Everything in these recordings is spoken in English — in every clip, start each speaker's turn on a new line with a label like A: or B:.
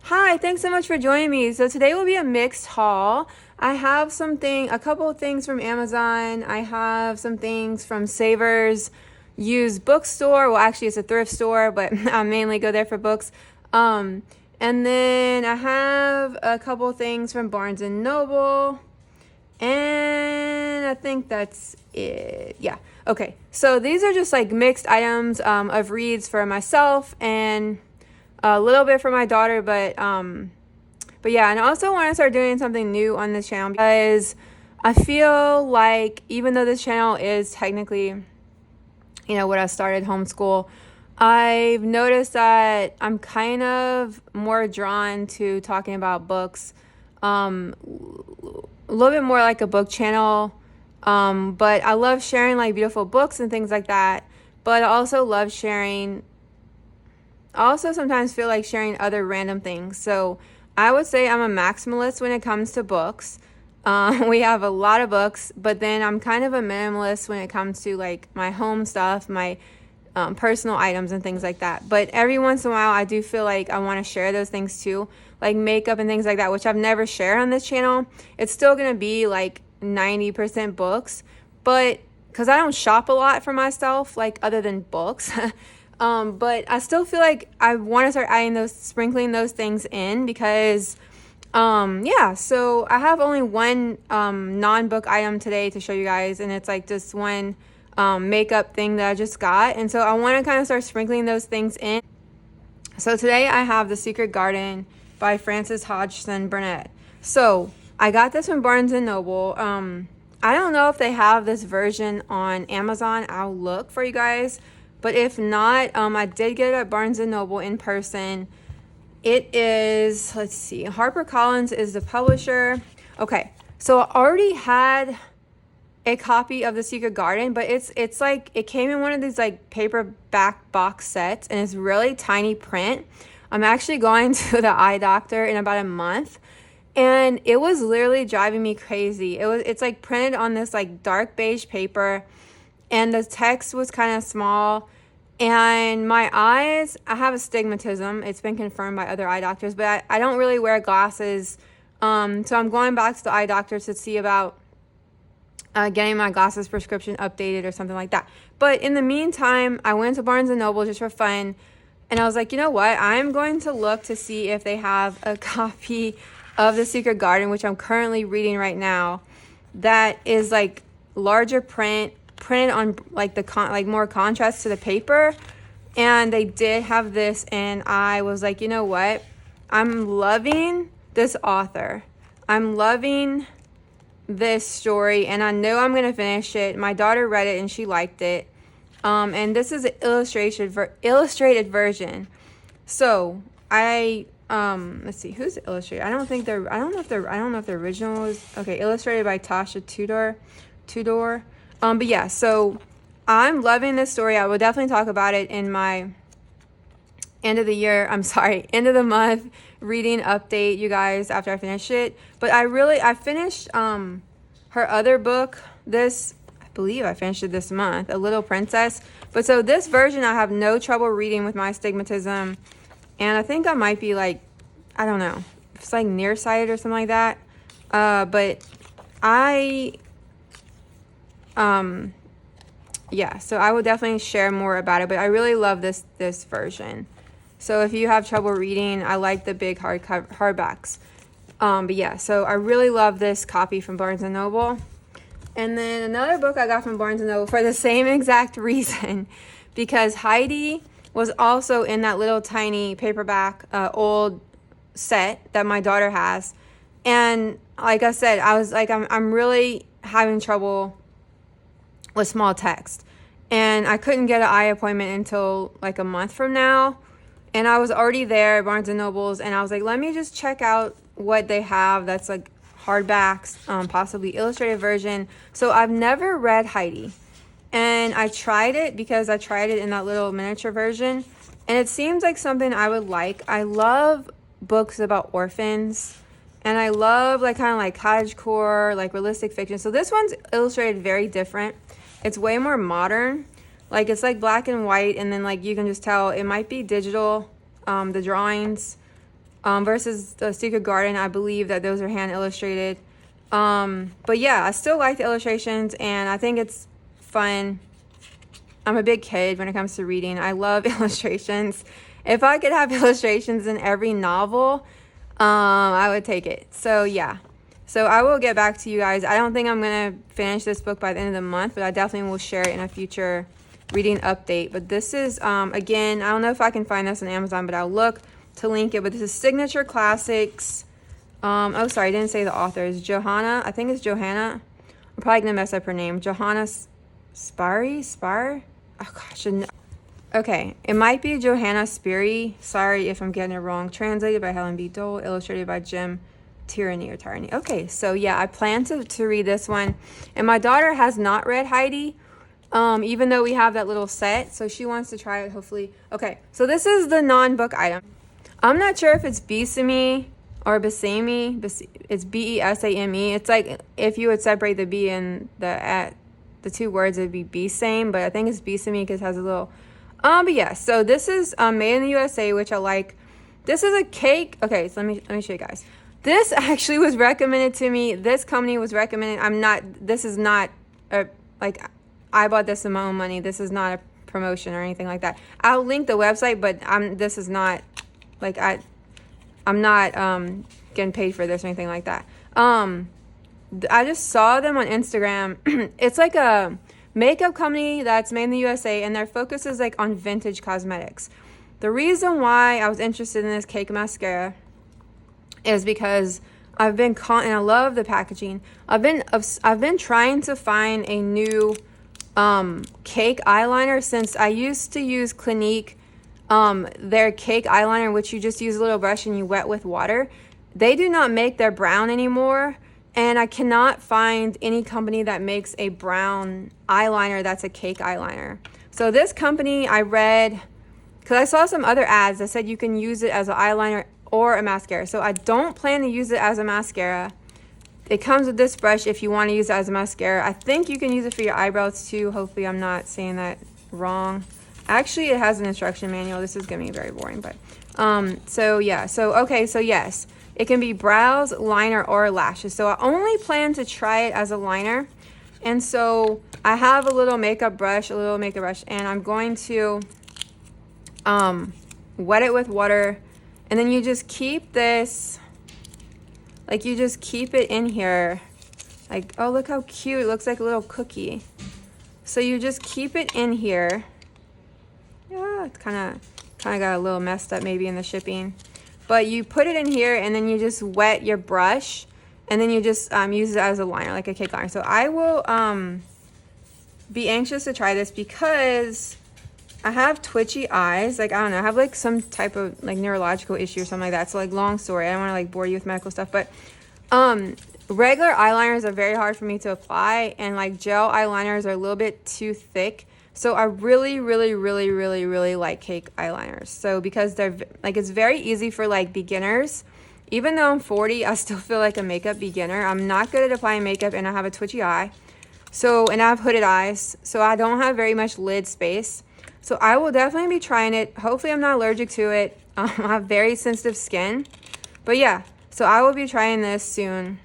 A: Hi, thanks so much for joining me. So today will be a mixed haul. I have a couple of things from Amazon. I have some things from Savers used bookstore. Well, actually, it's a thrift store, but I mainly go there for books. And then I have a couple of things from Barnes and Noble. And I think that's it. Yeah. Okay. So these are just like mixed items of reads for myself and a little bit for my daughter, but yeah, and I also want to start doing something new on this channel because I feel like even though this channel is technically, what I started homeschool, I've noticed that I'm kind of more drawn to talking about books, a little bit more like a book channel. But I love sharing like beautiful books and things like that. But I also love sharing. I also sometimes feel like sharing other random things. So I would say I'm a maximalist when it comes to books. We have a lot of books, but then I'm kind of a minimalist when it comes to like my home stuff, my personal items and things like that. But every once in a while, I do feel like I want to share those things too, like makeup and things like that, which I've never shared on this channel. It's still going to be like 90% books, but because I don't shop a lot for myself, like other than books. But I still feel like I want to start sprinkling those things in because, so I have only one non-book item today to show you guys, and it's like just one makeup thing that I just got. And so I want to kind of start sprinkling those things in. So today I have The Secret Garden by Frances Hodgson Burnett. So I got this from Barnes and Noble. I don't know if they have this version on Amazon. I'll look for you guys. But if not, I did get it at Barnes & Noble in person. It is, let's see, HarperCollins is the publisher. Okay, so I already had a copy of The Secret Garden, but it's like, it came in one of these like paperback box sets, and it's really tiny print. I'm actually going to the eye doctor in about a month, and it was literally driving me crazy. It's like printed on this like dark beige paper, and the text was kind of small. And my eyes, I have astigmatism. It's been confirmed by other eye doctors, but I don't really wear glasses. So I'm going back to the eye doctor to see about getting my glasses prescription updated or something like that. But in the meantime, I went to Barnes & Noble just for fun. And I was like, you know what? I'm going to look to see if they have a copy of The Secret Garden, which I'm currently reading right now, that is like larger printed on like more contrast to the paper. And they did have this, and I was like, you know what, I'm loving this author, I'm loving this story, and I know I'm gonna finish it. My daughter read it and she liked it, and this is an illustrated version. So I let's see, who's the illustrator. I don't know if the original is okay. Illustrated by Tasha Tudor. But yeah, so I'm loving this story. I will definitely talk about it in my end of the month reading update, you guys, after I finish it. But I finished her other book. I believe I finished it this month, A Little Princess. But so this version I have no trouble reading with my astigmatism. And I think I might be like, I don't know, it's like nearsighted or something like that. But so I will definitely share more about it, but I really love this version. So if you have trouble reading, I like the big hardbacks. But yeah, so I really love this copy from Barnes & Noble. And then another book I got from Barnes & Noble for the same exact reason, because Heidi was also in that little tiny paperback old set that my daughter has. And like I said, I was like, I'm really having trouble with small text, and I couldn't get an eye appointment until like a month from now, and I was already there at Barnes & Noble's, and I was like, let me just check out what they have that's like hardbacks, possibly illustrated version. So I've never read Heidi, and I tried it because I tried it in that little miniature version, and it seems like something I would like. I love books about orphans, and I love like kind of like cottagecore, like realistic fiction. So this one's illustrated very different. It's way more modern. Like it's like black and white, and then like you can just tell it might be digital, the drawings. versus The Secret Garden. I believe that those are hand illustrated. But yeah, I still like the illustrations, and I think it's fun. I'm a big kid when it comes to reading. I love illustrations. If I could have illustrations in every novel, I would take it. So yeah. So I will get back to you guys. I don't think I'm going to finish this book by the end of the month, but I definitely will share it in a future reading update. But this is, again, I don't know if I can find this on Amazon, but I'll look to link it. But this is Signature Classics. Oh, sorry, I didn't say the author. It's Johanna. I think it's Johanna. I'm probably going to mess up her name. Johanna Spire? Oh, gosh. Okay, it might be Johanna Spiri. Sorry if I'm getting it wrong. Translated by Helen B. Dole. Illustrated by Jim Tyranny. Okay, so yeah, I plan to read this one. And my daughter has not read Heidi, even though we have that little set. So she wants to try it, hopefully. Okay, so this is the non-book item. I'm not sure if it's Besame or Besame. It's Besame. It's like if you would separate the B and the two words, it'd be Besame. But I think it's Besame because it has a little... But yeah, so this is made in the USA, which I like. This is a cake. Okay, so let me show you guys. This actually was recommended to me. This company was recommended. This is not like I bought this in my own money. This is not a promotion or anything like that. I'll link the website, but this is not like I'm not getting paid for this or anything like that. I just saw them on Instagram. It's like a makeup company that's made in the USA, and their focus is like on vintage cosmetics. The reason why I was interested in this cake mascara is because I've been and I love the packaging. I've been trying to find a new cake eyeliner since I used to use Clinique, their cake eyeliner, which you just use a little brush and you wet with water. They do not make their brown anymore. And I cannot find any company that makes a brown eyeliner that's a cake eyeliner. So this company I read, because I saw some other ads that said you can use it as an eyeliner or a mascara. So I don't plan to use it as a mascara. It comes with this brush if you want to use it as a mascara. I think you can use it for your eyebrows too. Hopefully I'm not saying that wrong. Actually, it has an instruction manual. This is going to be very boring. But so yeah. So yes. It can be brows, liner, or lashes. So I only plan to try it as a liner. And so I have a little makeup brush, and I'm going to wet it with water. And then you just keep this, like you just keep it in here. Like, oh, look how cute. It looks like a little cookie. So you just keep it in here. Yeah, it's kind of got a little messed up maybe in the shipping. But you put it in here, and then you just wet your brush, and then you just use it as a liner, like a cake liner. So I will be anxious to try this because I have twitchy eyes. Like, I don't know, I have like some type of like neurological issue or something like that. So like, long story. I don't want to like bore you with medical stuff, but regular eyeliners are very hard for me to apply, and like gel eyeliners are a little bit too thick. So I really like cake eyeliners. So because they're like, it's very easy for like beginners. Even though I'm 40, I still feel like a makeup beginner. I'm not good at applying makeup, and I have a twitchy eye. So, and I have hooded eyes. So I don't have very much lid space. So I will definitely be trying it. Hopefully I'm not allergic to it. I have very sensitive skin. But yeah, so I will be trying this soon.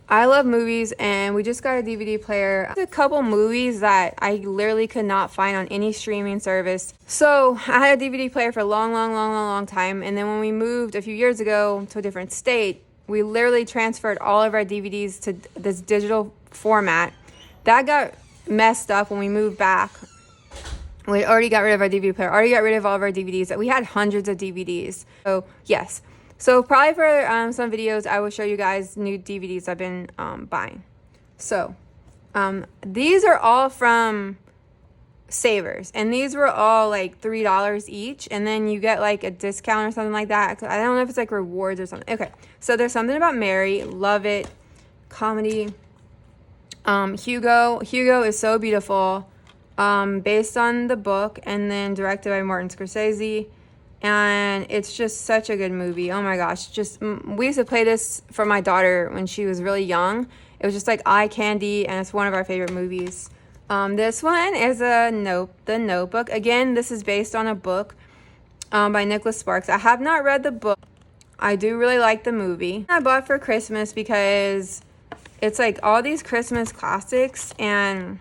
A: I love movies, and we just got a DVD player. A couple movies that I literally could not find on any streaming service. So I had a DVD player for a long time, and then when we moved a few years ago to a different state, we literally transferred all of our DVDs to this digital format. That got messed up when we moved back. We already got rid of our DVD player, already got rid of all of our DVDs. We had hundreds of DVDs. So yes. So probably for some videos, I will show you guys new DVDs I've been buying. So these are all from Savers, and these were all like $3 each, and then you get like a discount or something like that. I don't know if it's like rewards or something. Okay, so there's something about Mary. Love it. Comedy. Hugo is so beautiful. Based on the book, and then directed by Martin Scorsese. And it's just such a good movie. Oh my gosh. We used to play this for my daughter when she was really young. It was just like eye candy, and it's one of our favorite movies. This one is The Notebook. Again, this is based on a book by Nicholas Sparks. I have not read the book. I do really like the movie. I bought for Christmas because it's like all these Christmas classics, and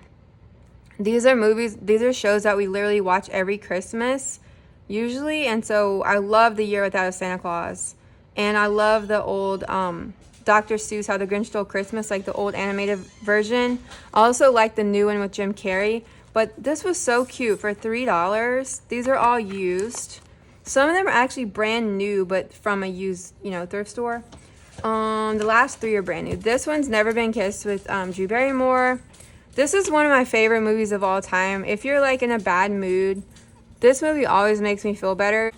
A: these are shows that we literally watch every Christmas usually. And so I love The Year Without a Santa Claus, and I love the old Dr. Seuss, How the Grinch Stole Christmas, like the old animated version. I also like the new one with Jim Carrey, but this was so cute for $3. These are all used. Some of them are actually brand new, but from a used, thrift store. The last three are brand new. This one's Never Been Kissed with Drew Barrymore. This is one of my favorite movies of all time. If you're like in a bad mood, this movie always makes me feel better.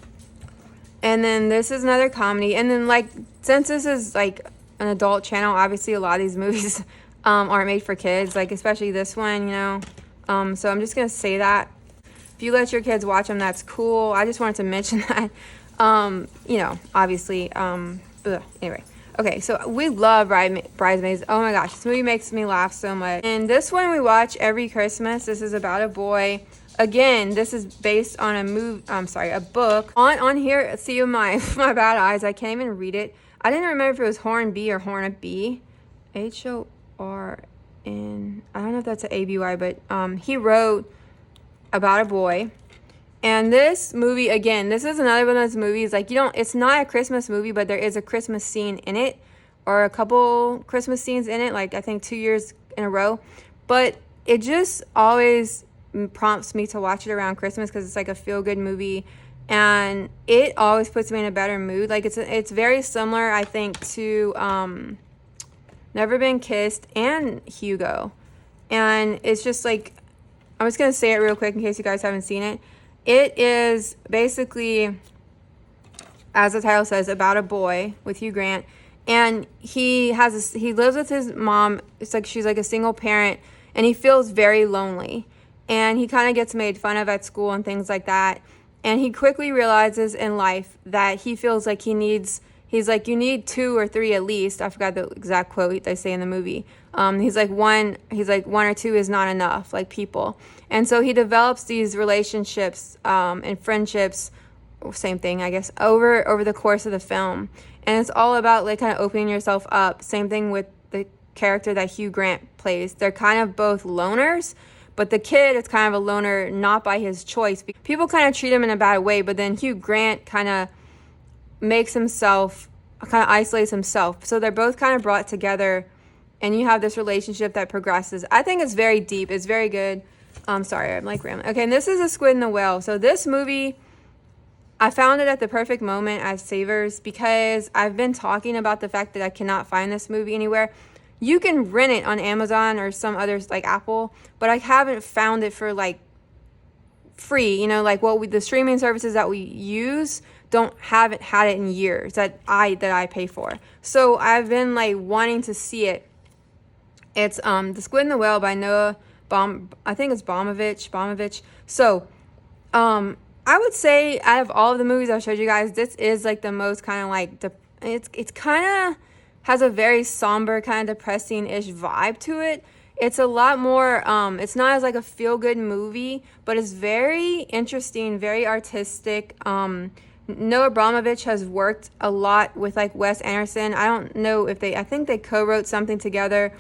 A: And then this is another comedy. And then like, since this is like an adult channel, obviously a lot of these movies aren't made for kids, like especially this one, so I'm just gonna say that. If you let your kids watch them, that's cool. I just wanted to mention that. Obviously. Anyway. Okay, so we love Bridesmaids. Oh my gosh, this movie makes me laugh so much. And this one we watch every Christmas. This is about a boy. Again, this is based on a book. On here, see my bad eyes. I can't even read it. I didn't remember if it was Hornby or Hornby. Horn. I don't know if that's an ABY, but he wrote about a boy. And this movie, again, this is another one of those movies, like, it's not a Christmas movie, but there is a Christmas scene in it, or a couple Christmas scenes in it, like, I think 2 years in a row. But it just always prompts me to watch it around Christmas, because it's like a feel-good movie, and it always puts me in a better mood. Like, it's very similar, I think, to Never Been Kissed and Hugo. And it's just like, I'm just going to say it real quick in case you guys haven't seen it. It is basically, as the title says, about a boy with Hugh Grant, and he lives with his mom. It's like she's like a single parent, and he feels very lonely, and he kind of gets made fun of at school and things like that. And he quickly realizes in life that he feels like he's like, you need 2 or 3 at least. I forgot the exact quote they say in the movie. He's like one or two is not enough, like people. And so he develops these relationships and friendships, same thing, I guess, over the course of the film. And it's all about like kind of opening yourself up. Same thing with the character that Hugh Grant plays. They're kind of both loners, but the kid is kind of a loner not by his choice. People kind of treat him in a bad way, but then Hugh Grant kind of isolates himself. So they're both kind of brought together, and you have this relationship that progresses. I think it's very deep. It's very good. Sorry, I'm like rambling. Okay, and this is A Squid and the Whale. So this movie, I found it at the perfect moment at Savers, because I've been talking about the fact that I cannot find this movie anywhere. You can rent it on Amazon or some others like Apple, but I haven't found it for like free. Like the streaming services that we use haven't had it in years that I pay for. So I've been like wanting to see it. It's The Squid and the Whale by Noah I think it's Baumovich. So I would say out of all of the movies I showed you guys, this is like the most kind of like it's kind of has a very somber, kind of depressing-ish vibe to it. It's a lot more, it's not as like a feel-good movie, but it's very interesting, very artistic. Noah Baumovich has worked a lot with like Wes Anderson. I don't know if I think they co-wrote something together,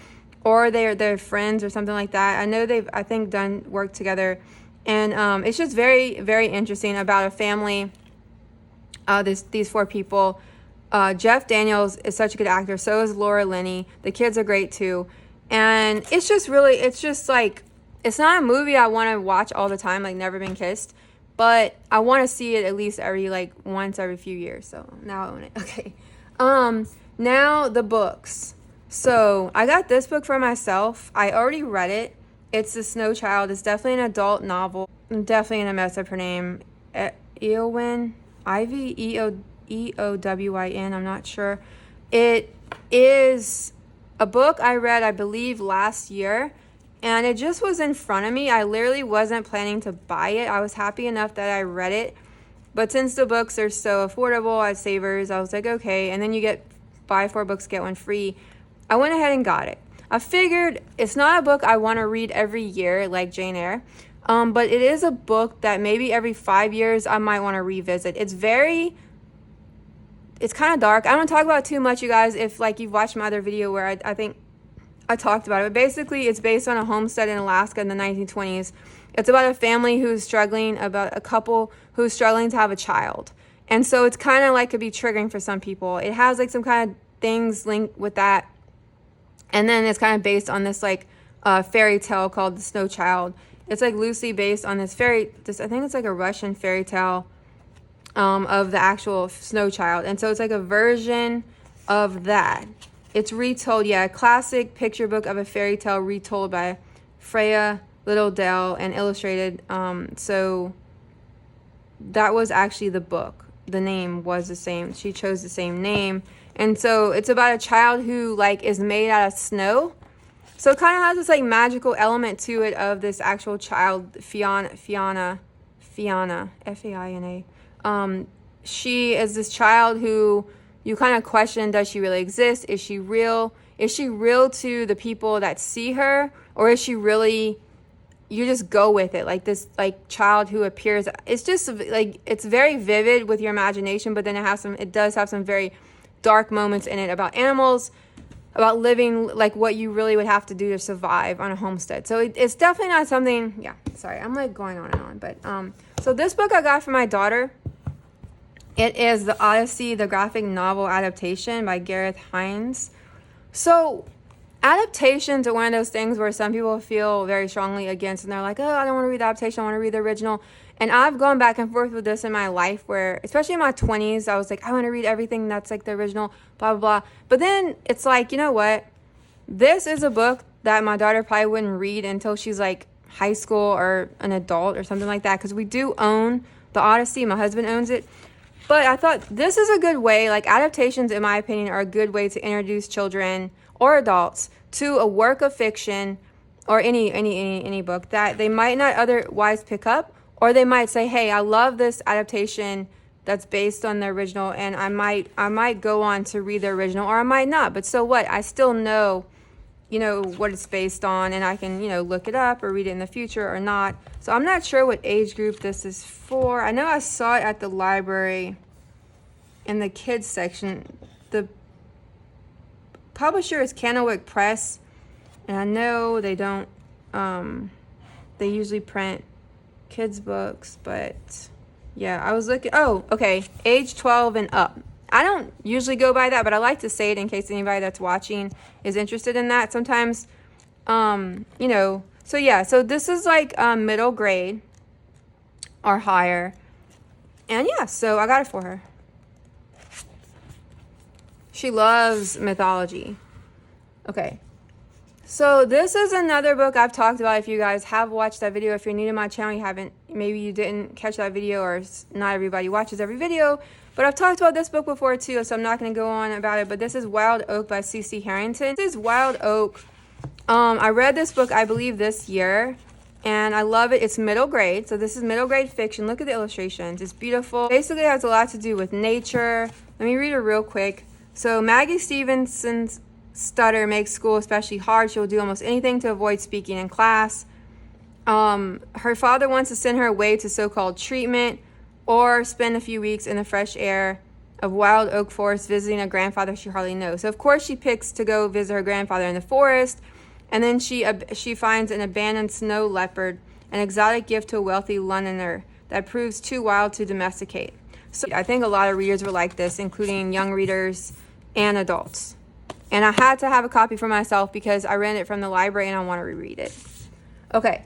A: or they're friends or something like that. I know they've, I think, done work together. And it's just very, very interesting about a family, these 4 people. Jeff Daniels is such a good actor. So is Laura Linney. The kids are great too. And it's just like, it's not a movie I want to watch all the time, like Never Been Kissed. But I want to see it at least once every few years. So now I own it. Okay. Now the books. So I got this book for myself. I already read it. It's The Snow Child. It's definitely an adult novel. I'm definitely going to mess up her name. Eowyn Ivy, Eowyn. I'm not sure. It is a book I read, I believe, last year. And it just was in front of me. I literally wasn't planning to buy it. I was happy enough that I read it. But since the books are so affordable at Savers, I was like, okay. And then you get buy 4 books, get 1 free. I went ahead and got it. I figured it's not a book I want to read every year like Jane Eyre. But it is a book that maybe every 5 years I might want to revisit. It's very it's kind of dark. I don't want to talk about it too much, you guys, if like you've watched my other video where I think I talked about it. But basically, it's based on a homestead in Alaska in the 1920s. It's about a family who's struggling, about a couple who's struggling to have a child. And so it's kind of like could be triggering for some people. It has like some kind of things linked with that. And then it's kind of based on this like fairy tale called The Snow Child. It's like loosely based on this I think it's like a Russian fairy tale of the actual Snow Child. And so it's like a version of that. It's retold, yeah, a classic picture book of a fairy tale retold by Freya Littledale and illustrated. So that was actually the book. The name was the same. She chose the same name. And so it's about a child who like is made out of snow. So it kind of has this like magical element to it of this actual child, Fiona, F-A-I-N-A. She is this child who you kind of question, does she really exist? Is she real? Is she real to the people that see her? Or is she really, you just go with it, like this like child who appears? It's just like, it's very vivid with your imagination, but then it does have some very dark moments in it about animals, about living like what you really would have to do to survive on a homestead. So it's definitely not something, yeah, sorry, I'm like going on and on. But so this book I got for my daughter. It is The Odyssey, the graphic novel adaptation by Gareth Hines. So adaptations are one of those things where some people feel very strongly against, and they're like, oh, I don't want to read the adaptation, I want to read the original. And I've gone back and forth with this in my life where, especially in my 20s, I was like, I want to read everything that's like the original, blah, blah, blah. But then it's like, you know what? This is a book that my daughter probably wouldn't read until she's like high school or an adult or something like that. Because we do own The Odyssey. My husband owns it. But I thought this is a good way, like adaptations, in my opinion, are a good way to introduce children or adults to a work of fiction or any book that they might not otherwise pick up, or they might say, hey, I love this adaptation that's based on the original, and I might go on to read the original, or I might not. But so what? I still know, you know, what it's based on, and I can, you know, look it up or read it in the future or not. So I'm not sure what age group this is for. I know I saw it at the library in the kids section. The publisher is Kennewick Press, and I know they don't, they usually print kids books, but yeah, I was looking, oh, okay, age 12 and up. I don't usually go by that, but I like to say it in case anybody that's watching is interested in that. Sometimes, you know, so yeah, so this is like middle grade or higher. And yeah, so I got it for her. She loves mythology. Okay. So this is another book I've talked about. If you guys have watched that video, if you're new to my channel, you haven't, maybe you didn't catch that video, or not everybody watches every video. But I've talked about this book before too, so I'm not going to go on about it. But this is Wild Oak by C.C. Harrington. This is Wild Oak. I read this book, I believe, this year, and I love it. It's middle grade, so this is middle grade fiction. Look at the illustrations. It's beautiful. Basically, it has a lot to do with nature. Let me read it real quick. So Maggie Stevenson's stutter makes school especially hard. She'll do almost anything to avoid speaking in class. Her father wants to send her away to so-called treatment, or spend a few weeks in the fresh air of Wild Oak Forest visiting a grandfather she hardly knows. So of course she picks to go visit her grandfather in the forest, and then she finds an abandoned snow leopard, an exotic gift to a wealthy Londoner that proves too wild to domesticate. So I think a lot of readers were like this, including young readers and adults. And I had to have a copy for myself because I rented it from the library and I want to reread it. Okay.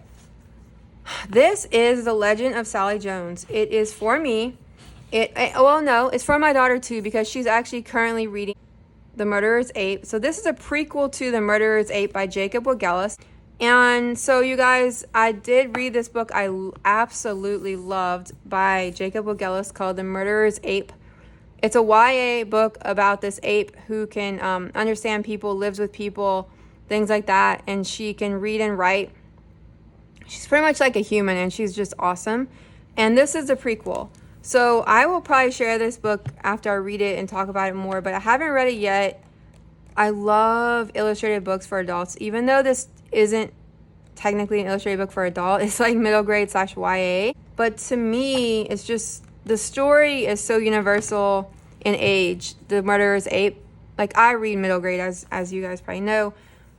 A: This is The Legend of Sally Jones. It is for me. Well, no, it's for my daughter too, because she's actually currently reading The Murderer's Ape. So this is a prequel to The Murderer's Ape by Jacob Wagelis. And so you guys, I did read this book I absolutely loved by Jacob Wagelis called The Murderer's Ape. It's a YA book about this ape who can understand people, lives with people, things like that. And she can read and write. She's pretty much like a human, and she's just awesome. And this is a prequel. So I will probably share this book after I read it and talk about it more, but I haven't read it yet. I love illustrated books for adults. Even though this isn't technically an illustrated book for adult, it's like middle grade / YA. But to me, it's just, the story is so universal. in age. The Murderer's Ape. Like, I read middle grade, as you guys probably know.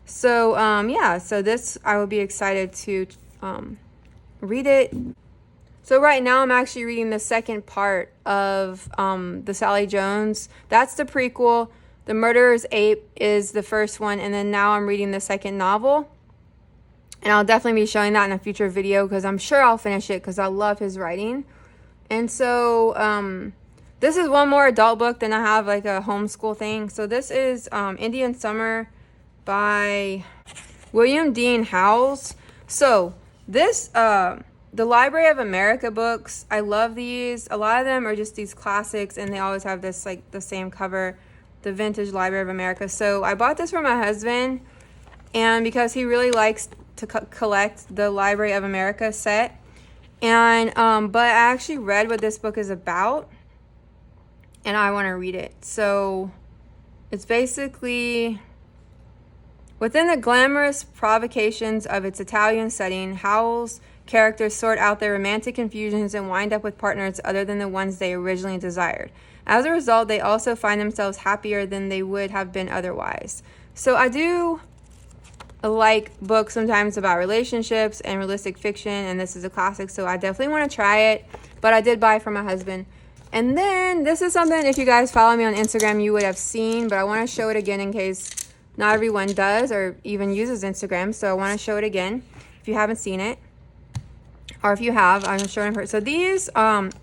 A: So, yeah, so this, I will be excited to read it. So right now I'm actually reading the second part of the Sally Jones. That's the prequel. The Murderer's Ape is the first one, and then now I'm reading the second novel. And I'll definitely be showing that in a future video because I'm sure I'll finish it because I love his writing. And so this is one more adult book than I have like a homeschool thing. So this is Indian Summer by William Dean Howells. So this, the Library of America books, I love these. A lot of them are just these classics and they always have this like the same cover, the Vintage Library of America. So I bought this for my husband, and because he really likes to collect the Library of America set. And but I actually read what this book is about and I want to read it. So it's basically, within the glamorous provocations of its Italian setting, Howells' characters sort out their romantic confusions and wind up with partners other than the ones they originally desired. As a result, they also find themselves happier than they would have been otherwise. So I do like books sometimes about relationships and realistic fiction, and this is a classic, so I definitely want to try it. But I did buy it for my husband. And then this is something, if you guys follow me on Instagram, you would have seen, but I want to show it again in case not everyone does or even uses Instagram. So I want to show it again if you haven't seen it, or if you have, I'm showing her. So these,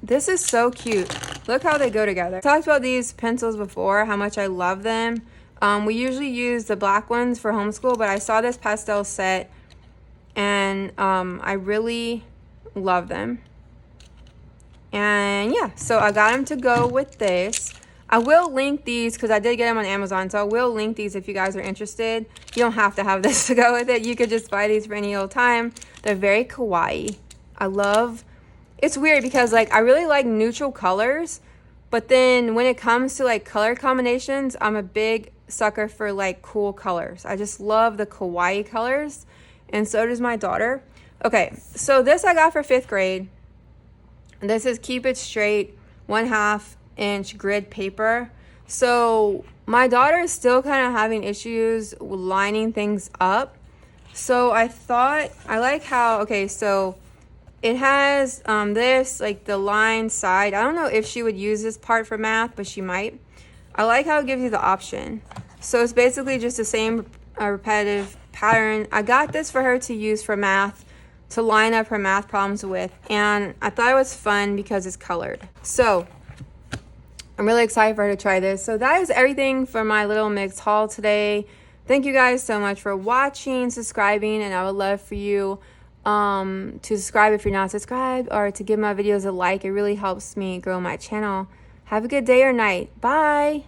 A: this is so cute. Look how they go together. I talked about these pencils before, how much I love them. We usually use the black ones for homeschool, but I saw this pastel set and I really love them. And yeah, so I got them to go with this. I will link these because I did get them on Amazon, so I will link these if you guys are interested. You don't have to have this to go with it. You could just buy these for any old time. They're very kawaii. I love, it's weird because like I really like neutral colors, but then when it comes to like color combinations, I'm a big sucker for like cool colors. I just love the kawaii colors, and so does my daughter. Okay, so this I got for 5th grade. This is Keep It Straight 1/2 inch grid paper. So my daughter is still kind of having issues with lining things up. So I thought, I like how, okay, so it has this, like the line side. I don't know if she would use this part for math, but she might. I like how it gives you the option. So it's basically just the same repetitive pattern. I got this for her to use for math, to line up her math problems with, and I thought it was fun because it's colored. So I'm really excited for her to try this. So that is everything for my little mixed haul today. Thank you guys so much for watching, subscribing, and I would love for you to subscribe if you're not subscribed, or to give my videos a like. It really helps me grow my channel. Have a good day or night. Bye.